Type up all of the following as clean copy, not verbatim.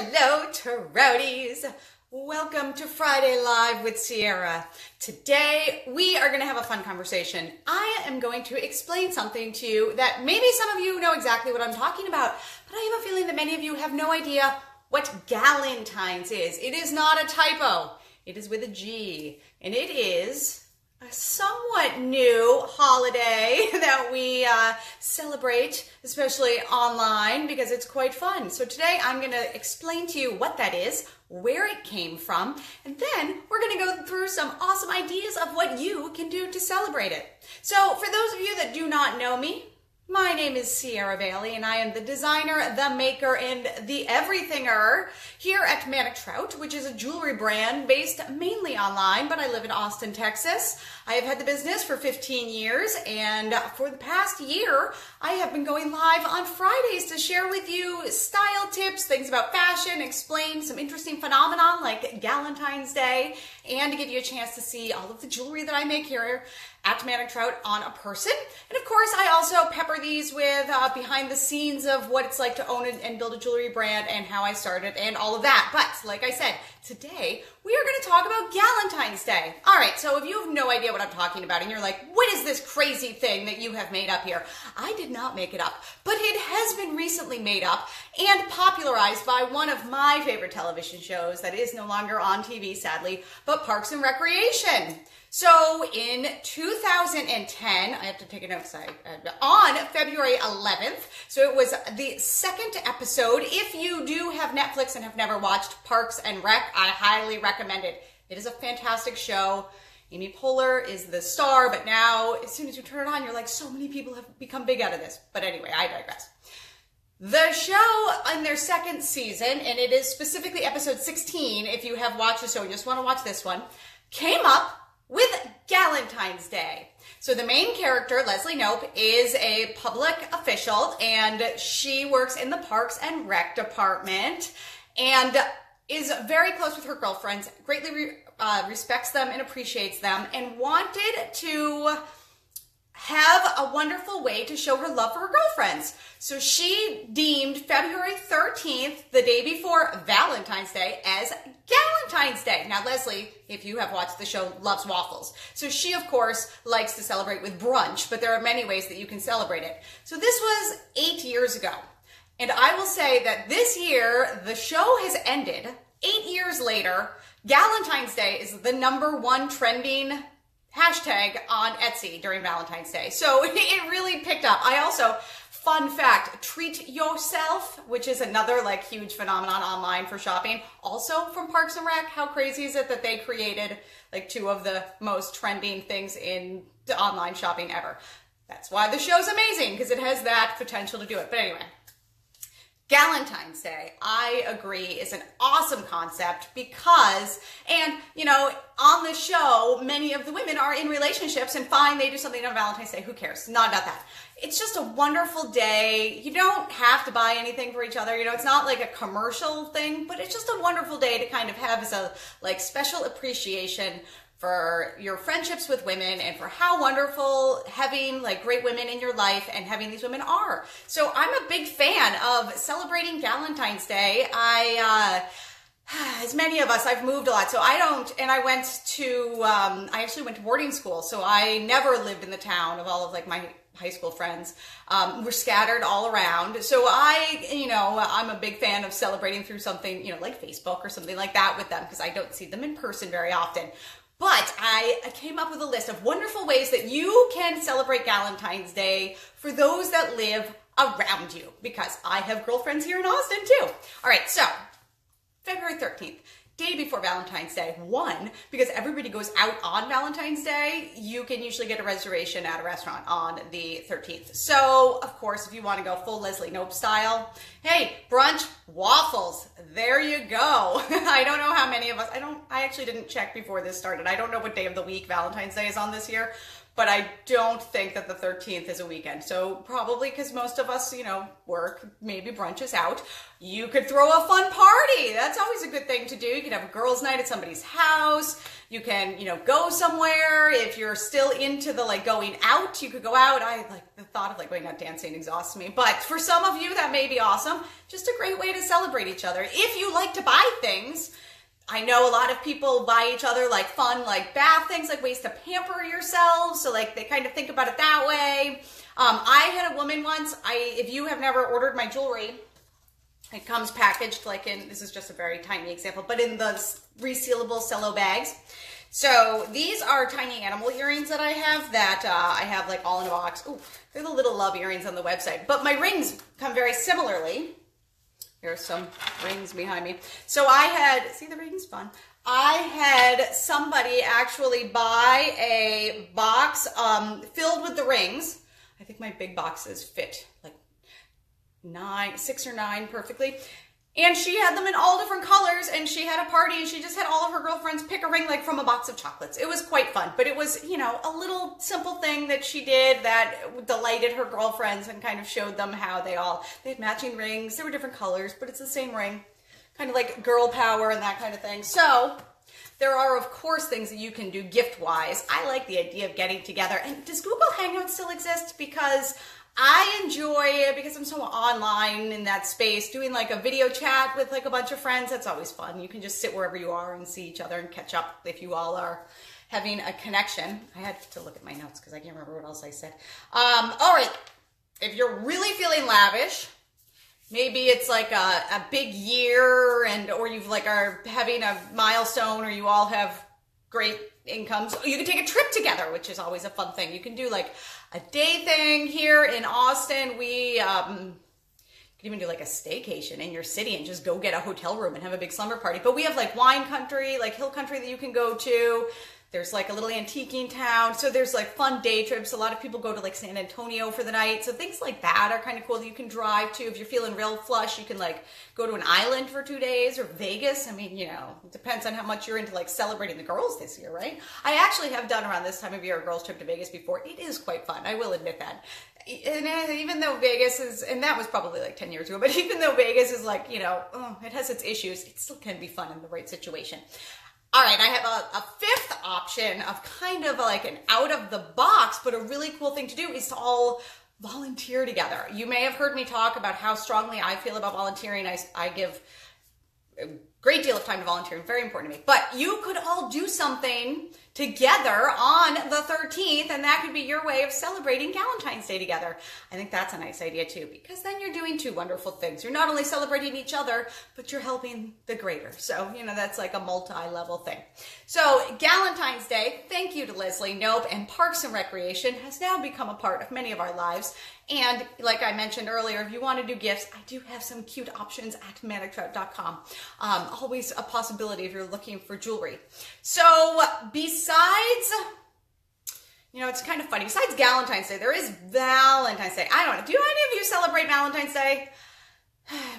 Hello, Trouties. Welcome to Friday Live with Sierra. Today, we are going to have a fun conversation. I am going to explain something to you that maybe some of you know exactly what I'm talking about, but I have a feeling that many of you have no idea what Galentine's is. It is not a typo. It is with a G, and it is a somewhat new holiday that we celebrate, especially online, because it's quite fun. So today I'm going to explain to you what that is, where it came from, and then we're going to go through some awesome ideas of what you can do to celebrate it. So for those of you that do not know me, my name is Sierra Bailey, and I am the designer, the maker, and the everythinger here at Manic Trout, which is a jewelry brand based mainly online, but I live in Austin, Texas. I have had the business for 15 years, and for the past year, I have been going live on Fridays to share with you style tips, things about fashion, explain some interesting phenomenon like Galentine's Day, and to give you a chance to see all of the jewelry that I make here at Manic Trout on a person. And of course, I also pepper these with behind the scenes of what it's like to own and build a jewelry brand and how I started and all of that. But like I said, today we are going to talk about Galentine's Day. All right, so if you have no idea what I'm talking about and you're like, what is this crazy thing that you have made up here? I did not make it up, but it has been recently made up and popularized by one of my favorite television shows that is no longer on TV, sadly, but Parks and Recreation. So in 2010, I have to take a note, on February 11th, so it was the second episode. If you do have Netflix and have never watched Parks and Rec, I highly recommend it. It is a fantastic show. Amy Poehler is the star, but now as soon as you turn it on, you're like, so many people have become big out of this. But anyway, I digress. The show in their second season, and it is specifically episode 16, if you have watched the show and just want to watch this one, came up with Galentine's Day. So the main character, Leslie Knope, is a public official, and she works in the Parks and Rec department and is very close with her girlfriends, greatly respects them and appreciates them, and wanted to have a wonderful way to show her love for her girlfriends. So she deemed February 13th, the day before Valentine's Day, as Galentine's Day. Now, Leslie, if you have watched the show, loves waffles. So she, of course, likes to celebrate with brunch, but there are many ways that you can celebrate it. So this was 8 years ago. And I will say that this year, the show has ended. 8 years later, Galentine's Day is the #1 trending hashtag on Etsy during Valentine's Day. So it really picked up. I also, fun fact, Treat Yourself, which is another like huge phenomenon online for shopping, also from Parks and Rec. How crazy is it that they created like 2 of the most trending things in the online shopping ever? That's why the show's amazing, because it has that potential to do it. But anyway, Galentine's Day, I agree, is an awesome concept because, and you know, on the show, many of the women are in relationships, and fine, they do something on Valentine's Day, who cares? Not about that. It's just a wonderful day. You don't have to buy anything for each other. You know, it's not like a commercial thing, but it's just a wonderful day to kind of have as a like special appreciation for your friendships with women and for how wonderful having like great women in your life and having these women are. So I'm a big fan of celebrating Galentine's Day. As many of us, I've moved a lot, so I don't, and I went to, I actually went to boarding school, so I never lived in the town of all of like my high school friends. We're scattered all around. So I'm a big fan of celebrating through something, you know, like Facebook or something like that with them, because I don't see them in person very often. But I came up with a list of wonderful ways that you can celebrate Galentine's Day for those that live around you, because I have girlfriends here in Austin too. All right, so February 13th, day before Valentine's Day. One, because everybody goes out on Valentine's Day, you can usually get a reservation at a restaurant on the 13th. So, of course, if you want to go full Leslie Knope style, hey, brunch, waffles, there you go. I don't know how many of us, I actually didn't check before this started. I don't know what day of the week Valentine's Day is on this year, but I don't think that the 13th is a weekend. So probably because most of us, work, maybe brunch is out. You could throw a fun party. That's always a good thing to do. You can have a girls' night at somebody's house. You can, go somewhere. If you're still into the going out, you could go out. I like the thought of going out dancing exhausts me. But for some of you, that may be awesome. Just a great way to celebrate each other. If you like to buy things, I know a lot of people buy each other fun, bath things, ways to pamper yourselves. So they kind of think about it that way. I had a woman once, if you have never ordered my jewelry, it comes packaged this is just a very tiny example, but in the resealable cello bags. So these are tiny animal earrings that I have all in a box. Ooh, they're the little love earrings on the website. But my rings come very similarly. There's some rings behind me. So see the rings? Fun. I had somebody actually buy a box filled with the rings. I think my big boxes fit 6 or 9 perfectly. And she had them in all different colors, and she had a party, and she just had all of her girlfriends pick a ring from a box of chocolates. It was quite fun, but it was, a little simple thing that she did that delighted her girlfriends and kind of showed them how they had matching rings. There were different colors, but it's the same ring. Kind of like girl power and that kind of thing. So there are, of course, things that you can do gift-wise. I like the idea of getting together. And does Google Hangouts still exist? Because I enjoy it because I'm so online in that space, doing a video chat with a bunch of friends. That's always fun. You can just sit wherever you are and see each other and catch up if you all are having a connection. I had to look at my notes because I can't remember what else I said. All right. If you're really feeling lavish, maybe it's a big year or you've are having a milestone or you all have great incomes. You can take a trip together, which is always a fun thing. You can do a day thing here in Austin. We can even do a staycation in your city and just go get a hotel room and have a big slumber party. But we have wine country, hill country that you can go to. There's a little antiquing town. So there's fun day trips. A lot of people go to San Antonio for the night. So things like that are kind of cool that you can drive to. If you're feeling real flush, you can go to an island for 2 days or Vegas. I mean, it depends on how much you're into celebrating the girls this year, right? I actually have done around this time of year a girls trip to Vegas before. It is quite fun. I will admit that. And even though Vegas is, and that was probably 10 years ago, but even though Vegas is it has its issues, it still can be fun in the right situation. All right, I have a fifth option of kind of an out of the box, but a really cool thing to do is to all volunteer together. You may have heard me talk about how strongly I feel about volunteering. I give a great deal of time to volunteering, very important to me. But you could all do something together on the 13th, and that could be your way of celebrating Galentine's Day together. I think that's a nice idea too, because then you're doing 2 wonderful things. You're not only celebrating each other, but you're helping the greater. So, that's a multi-level thing. So, Galentine's Day, thank you to Leslie Knope, and Parks and Recreation has now become a part of many of our lives. And like I mentioned earlier, if you want to do gifts, I do have some cute options at manictrout.com. Always a possibility if you're looking for jewelry. So besides, it's kind of funny. Besides Galentine's Day, there is Valentine's Day. I don't know. Do any of you celebrate Valentine's Day?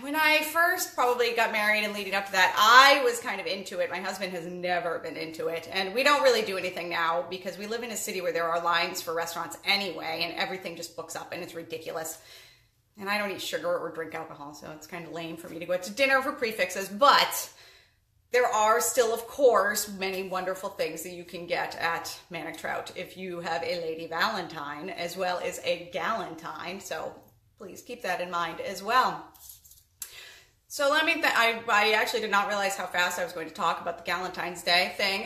When I first probably got married and leading up to that, I was kind of into it. My husband has never been into it. And we don't really do anything now because we live in a city where there are lines for restaurants anyway, and everything just books up and it's ridiculous. And I don't eat sugar or drink alcohol, so it's kind of lame for me to go out to dinner for prefixes. But there are still, of course, many wonderful things that you can get at Manic Trout if you have a Lady Valentine as well as a Galentine. So please keep that in mind as well. So I actually did not realize how fast I was going to talk about the Galentine's Day thing.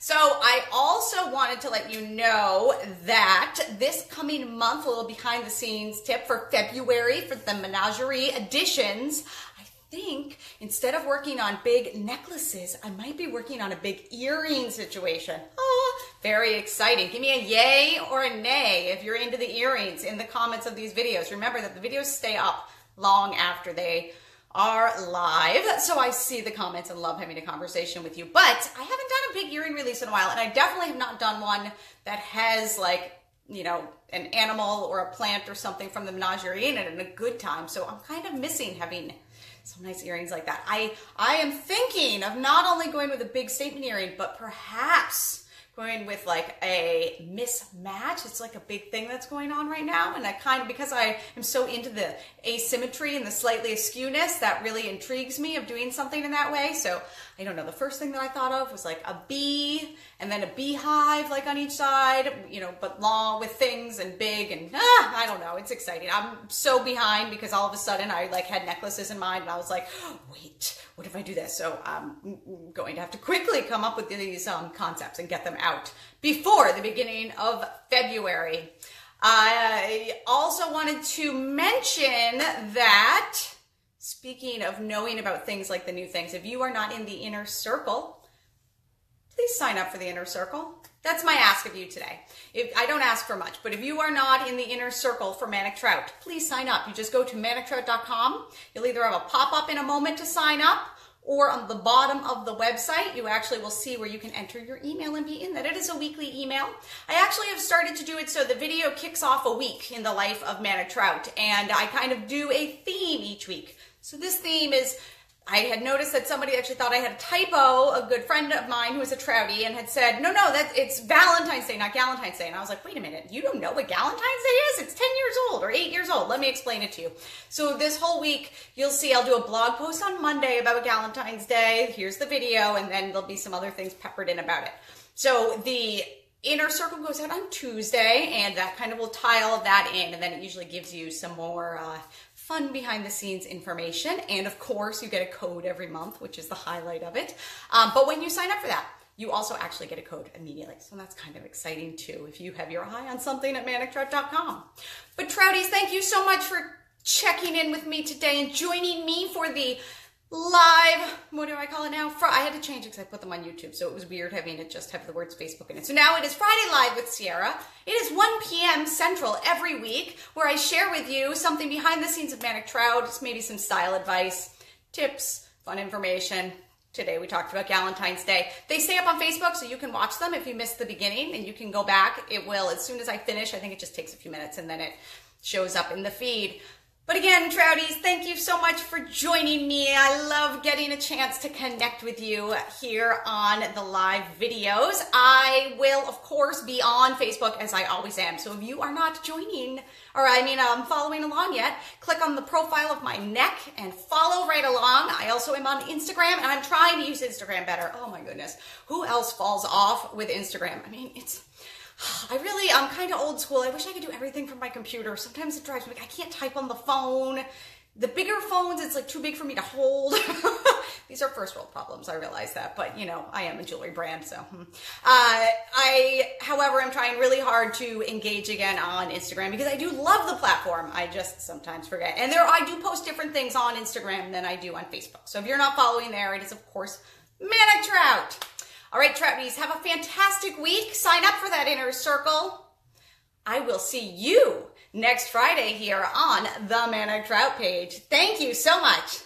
So I also wanted to let you know that this coming month, a little behind the scenes tip for February for the Menagerie editions, I think instead of working on big necklaces, I might be working on a big earring situation. Oh, very exciting. Give me a yay or a nay if you're into the earrings in the comments of these videos. Remember that the videos stay up long after they are live, so I see the comments and love having a conversation with you. But I haven't done a big earring release in a while, and I definitely have not done one that has an animal or a plant or something from the menagerie in it in a good time. So I'm kind of missing having some nice earrings like that. I am thinking of not only going with a big statement earring, but perhaps going with like a mismatch. It's like a big thing that's going on right now. And I kind of, because I am so into the asymmetry and the slightly askewness, that really intrigues me of doing something in that way. So I don't know, the first thing that I thought of was like a bee and then a beehive like on each side, you know, but long with things and big and I don't know. It's exciting. I'm so behind because all of a sudden I like had necklaces in mind and I was like, wait, what if I do this? So I'm going to have to quickly come up with these concepts and get them out before the beginning of February. I also wanted to mention that, speaking of knowing about things like the new things, if you are not in the inner circle, please sign up for the inner circle. That's my ask of you today. I don't ask for much, but if you are not in the inner circle for Manic Trout, please sign up. You just go to manictrout.com. You'll either have a pop-up in a moment to sign up, or on the bottom of the website, you actually will see where you can enter your email and be in that. It is a weekly email. I actually have started to do it so the video kicks off a week in the life of Manic Trout, and I kind of do a theme each week. So this theme is, I had noticed that somebody actually thought I had a typo, a good friend of mine who is a Troutie, and had said, no, it's Valentine's Day, not Galentine's Day. And I was like, wait a minute, you don't know what Galentine's Day is? It's 10 years old or 8 years old. Let me explain it to you. So this whole week, you'll see I'll do a blog post on Monday about Galentine's Day. Here's the video, and then there'll be some other things peppered in about it. So the inner circle goes out on Tuesday, and that kind of will tie all of that in, and then it usually gives you some more fun behind the scenes information. And of course, you get a code every month, which is the highlight of it. But when you sign up for that, you also actually get a code immediately. So that's kind of exciting too, if you have your eye on something at manictrout.com. But Trouties, thank you so much for checking in with me today and joining me for the live, what do I call it now? I had to change it because I put them on YouTube, so it was weird having it just have the words Facebook in it. So now it is Friday Live with Sierra. It is 1 p.m. Central every week, where I share with you something behind the scenes of Manic Trout, just maybe some style advice, tips, fun information. Today we talked about Galentine's Day. They stay up on Facebook, so you can watch them if you missed the beginning, and you can go back. It will, as soon as I finish, I think it just takes a few minutes, and then it shows up in the feed. But again, Trouties, thank you so much for joining me. I love getting a chance to connect with you here on the live videos. I will, of course, be on Facebook as I always am. So if you are not joining, following along yet, click on the profile of my neck and follow right along. I also am on Instagram, and I'm trying to use Instagram better. Oh my goodness. Who else falls off with Instagram? I mean, I'm kind of old school. I wish I could do everything from my computer. Sometimes it drives me, I can't type on the phone. The bigger phones, it's like too big for me to hold. These are first world problems, I realize that, but you know, I am a jewelry brand, so. However, I'm trying really hard to engage again on Instagram because I do love the platform. I just sometimes forget. And I do post different things on Instagram than I do on Facebook. So if you're not following there, it is of course Manic Trout. All right, Trouties, have a fantastic week. Sign up for that inner circle. I will see you next Friday here on the Manic Trout page. Thank you so much.